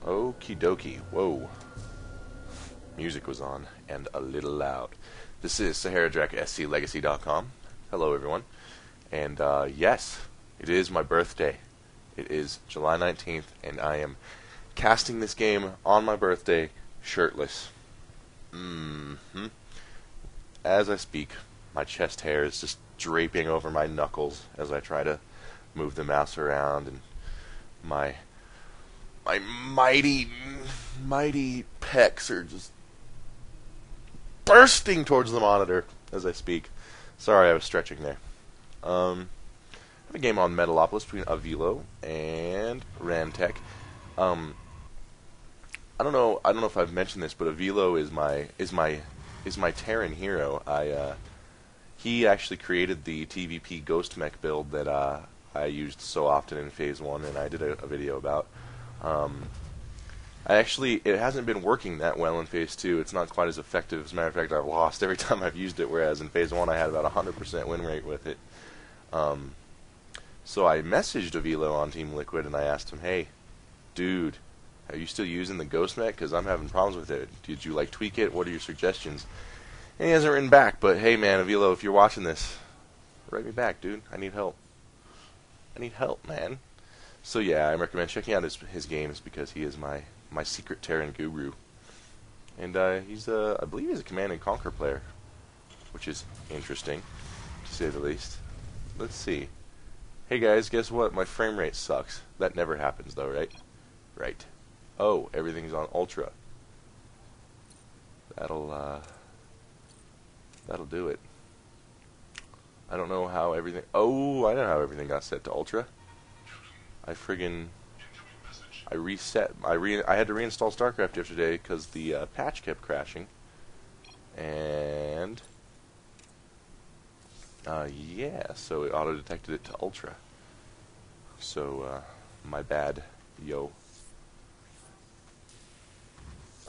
Okie dokie. Whoa. Music was on, and a little loud. This is SaharaDrac, sclegacy.com. Hello, everyone. And, yes, it is my birthday. It is July 19th, and I am casting this game on my birthday, shirtless. As I speak, my chest hair is just draping over my knuckles as I try to move the mouse around, and my mighty pecs are just bursting towards the monitor as I speak. Sorry, I was stretching there. I have a game on Metalopolis between Avilo and Rantech. I don't know if I've mentioned this, but Avilo is my Terran hero. He actually created the TVP Ghost Mech build that I used so often in Phase 1, and I did a video about. It hasn't been working that well in Phase 2. It's not quite as effective. As a matter of fact, I've lost every time I've used it, whereas in Phase 1 I had about 100% win rate with it. So I messaged Avilo on Team Liquid, and I asked him, hey, dude, are you still using the Ghost Mech? Because I'm having problems with it. Did you, tweak it? What are your suggestions? And he hasn't written back, but hey, man, Avilo, if you're watching this, write me back, dude. I need help. I need help, man. So yeah, I recommend checking out his games because he is my secret Terran guru. And he's I believe he's a Command and Conquer player, which is interesting, to say the least. Let's see. Hey guys, guess what? My frame rate sucks. That never happens though, right? Right. Oh, everything's on Ultra. That'll do it. I don't know how everything... Oh, I know how everything got set to Ultra. I reset... I had to reinstall StarCraft yesterday because the patch kept crashing. And... yeah, so it auto-detected it to Ultra. So, my bad, yo.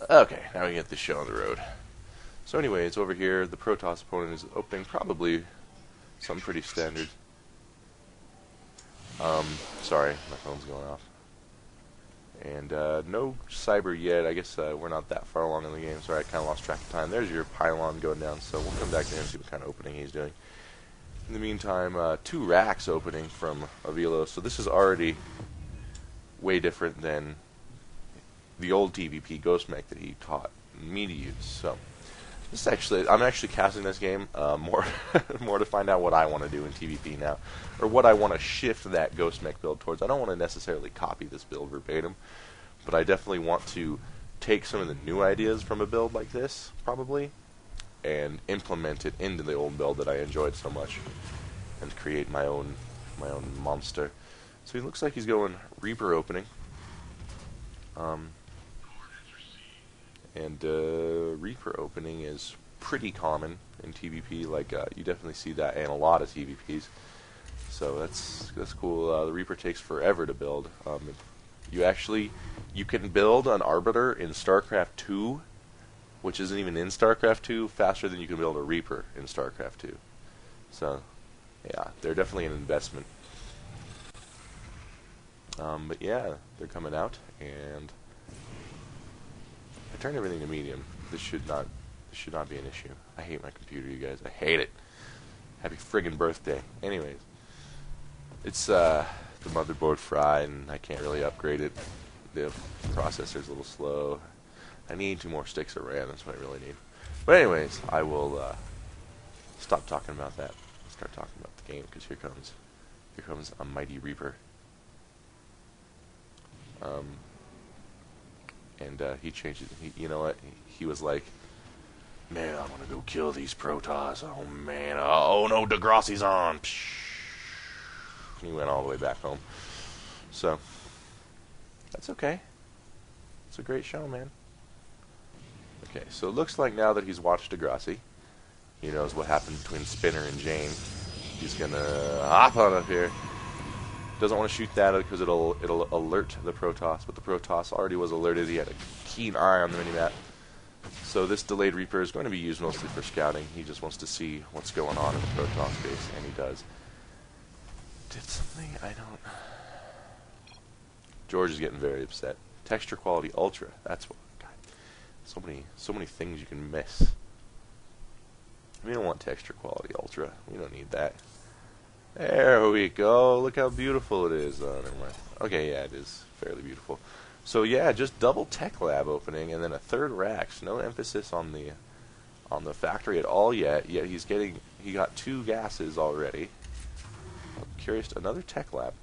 Okay, now we can get this show on the road. So anyways, over here, the Protoss opponent is opening probably something pretty standard. Sorry, my phone's going off. And, no cyber yet. I guess, we're not that far along in the game. Sorry, I kind of lost track of time. There's your pylon going down, so we'll come back to him and see what kind of opening he's doing. In the meantime, 2 racks opening from Avilo, so this is already way different than the old TVP Ghost Mech that he taught me to use. So this I'm actually casting this game more to find out what I want to do in TVP now, or what I want to shift that Ghost Mech build towards. I don't want to necessarily copy this build verbatim, but I definitely want to take some of the new ideas from a build like this, probably, and implement it into the old build that I enjoyed so much, and create my own monster. So he looks like he's going Reaper opening. Reaper opening is pretty common in TVP. You definitely see that in a lot of TVPs. So that's cool. The Reaper takes forever to build. You can build an Arbiter in StarCraft 2, which isn't even in StarCraft 2, faster than you can build a Reaper in StarCraft 2. So, yeah, they're definitely an investment. But yeah, they're coming out, and I turned everything to medium. This should not be an issue. I hate my computer, you guys. I hate it. Happy friggin' birthday. Anyways, it's the motherboard fried, and I can't really upgrade it. The processor's a little slow. I need 2 more sticks of RAM. That's what I really need. But anyways, I will stop talking about that. Start talking about the game, because here comes a mighty Reaper. He changed it. You know what? He was like, man, I'm gonna go kill these Protoss. Oh man, oh no, Degrassi's on. He went all the way back home. So that's okay. It's a great show, man. Okay, so it looks like now that he's watched Degrassi, he knows what happened between Spinner and Jane. He's gonna hop on up here. Doesn't want to shoot that because it'll alert the Protoss, but the Protoss already was alerted. He had a keen eye on the minimap. So this delayed Reaper is going to be used mostly for scouting. He just wants to see what's going on in the Protoss base, and he does. Did something I don't... George is getting very upset. Texture quality ultra. That's what. God, so many things you can miss. We don't want texture quality ultra. We don't need that. There we go. Look how beautiful it is. Never mind. Okay, yeah, it is fairly beautiful. So yeah, just double tech lab opening and then a third rack. So no emphasis on the factory at all yet. Yet he got 2 gases already. I'm curious. Another tech lab.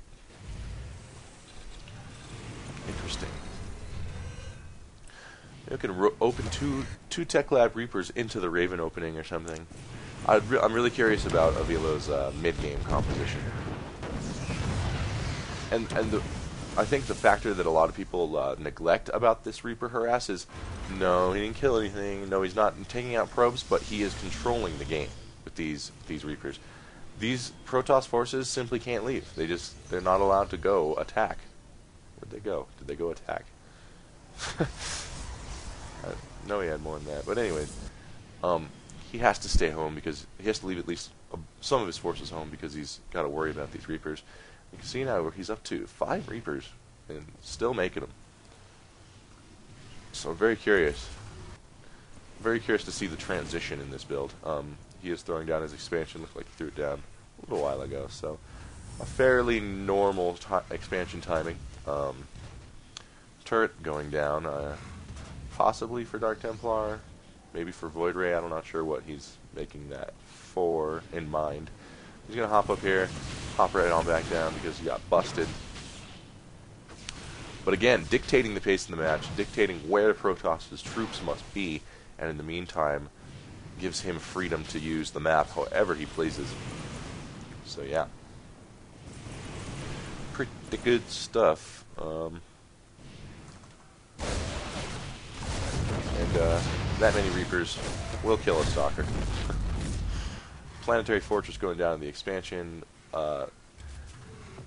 Interesting. You can open two tech lab reapers into the Raven opening or something. I'm really curious about Avilo's mid-game composition, and I think the factor that a lot of people neglect about this Reaper harass is, no, he didn't kill anything. No, he's not taking out probes, but he is controlling the game with these Reapers. These Protoss forces simply can't leave. They're not allowed to go attack. Where'd they go? Did they go attack? I know he had more than that, but anyways, he has to stay home because he has to leave at least some of his forces home because he's got to worry about these Reapers. You can see now where he's up to 5 Reapers and still making them. So I'm very curious. Very curious to see the transition in this build. He is throwing down his expansion. Looked like he threw it down a little while ago. So a fairly normal expansion timing. Turret going down. Possibly for Dark Templar. Maybe for Void Ray. I'm not sure what he's making that for in mind. He's going to hop up here, hop right on back down because he got busted. But again, dictating the pace of the match, dictating where Protoss' troops must be, and in the meantime, gives him freedom to use the map however he pleases. So yeah. Pretty good stuff. That many Reapers will kill a Stalker. Planetary Fortress going down in the expansion.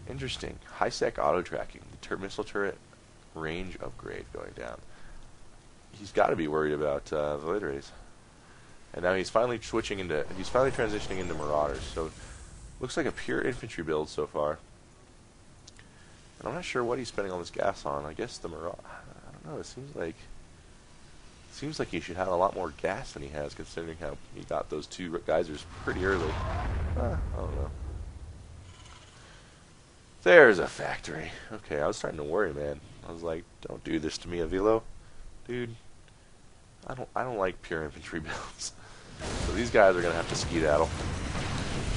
Interesting. High-sec auto-tracking. The missile turret range upgrade going down. He's got to be worried about Void Rays. And now he's finally transitioning into Marauders. So looks like a pure infantry build so far. And I'm not sure what he's spending all this gas on. I guess the Marauder. I don't know. It seems like he should have a lot more gas than he has, considering how he got those 2 geysers pretty early. I don't know. There's a factory. Okay, I was starting to worry, man. I was like, don't do this to me, Avilo. Dude, I don't like pure infantry builds. So these guys are going to have to skedaddle.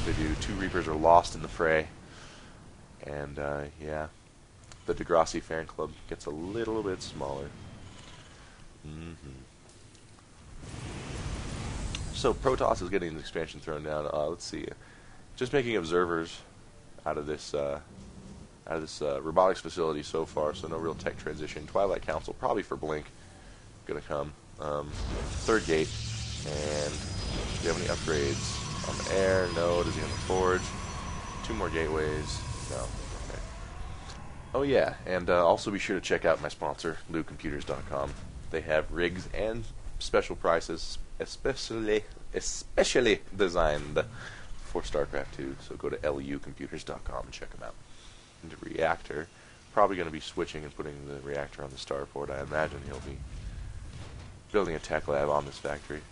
They do. 2 Reapers are lost in the fray. And, yeah. The Degrassi fan club gets a little bit smaller. So Protoss is getting an expansion thrown down. Let's see, just making observers out of this robotics facility so far. So no real tech transition. Twilight Council probably for Blink gonna come. 3rd gate. And do you have any upgrades on the air? No. Does he have a forge? 2 more gateways. No. Okay. Oh yeah, and also be sure to check out my sponsor, LootComputers.com. They have rigs and special prices, especially designed for StarCraft 2. So go to LUComputers.com and check them out. And the reactor, probably going to be switching and putting the reactor on the starport. I imagine he'll be building a tech lab on this factory.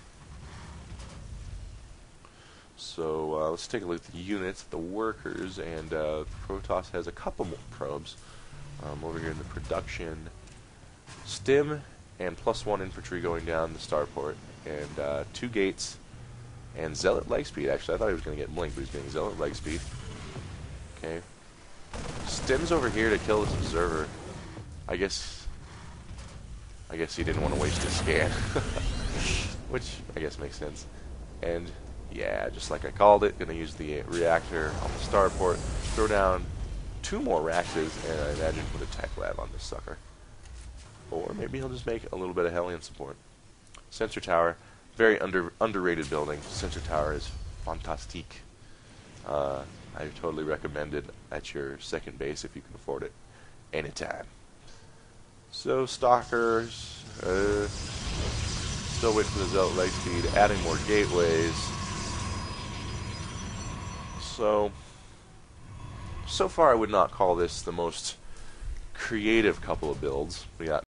So let's take a look at the units, the workers, and Protoss has a couple more probes over here in the production. Stim and +1 infantry going down the starport, and 2 gates, and Zealot leg speed. Actually, I thought he was going to get Blink, but he's getting Zealot leg speed. Okay. Stim's over here to kill this observer. I guess he didn't want to waste his scan. Which, I guess, makes sense. And, yeah, just like I called it, going to use the reactor on the starport, throw down 2 more Raxes, and I imagine put a tech lab on this sucker. Or maybe he'll just make a little bit of Hellion support. Sensor tower, very underrated building. Sensor tower is fantastique. I totally recommend it at your second base if you can afford it, anytime. So Stalkers, still waiting for the Zealot leg speed, adding more gateways. So far I would not call this the most creative couple of builds. We got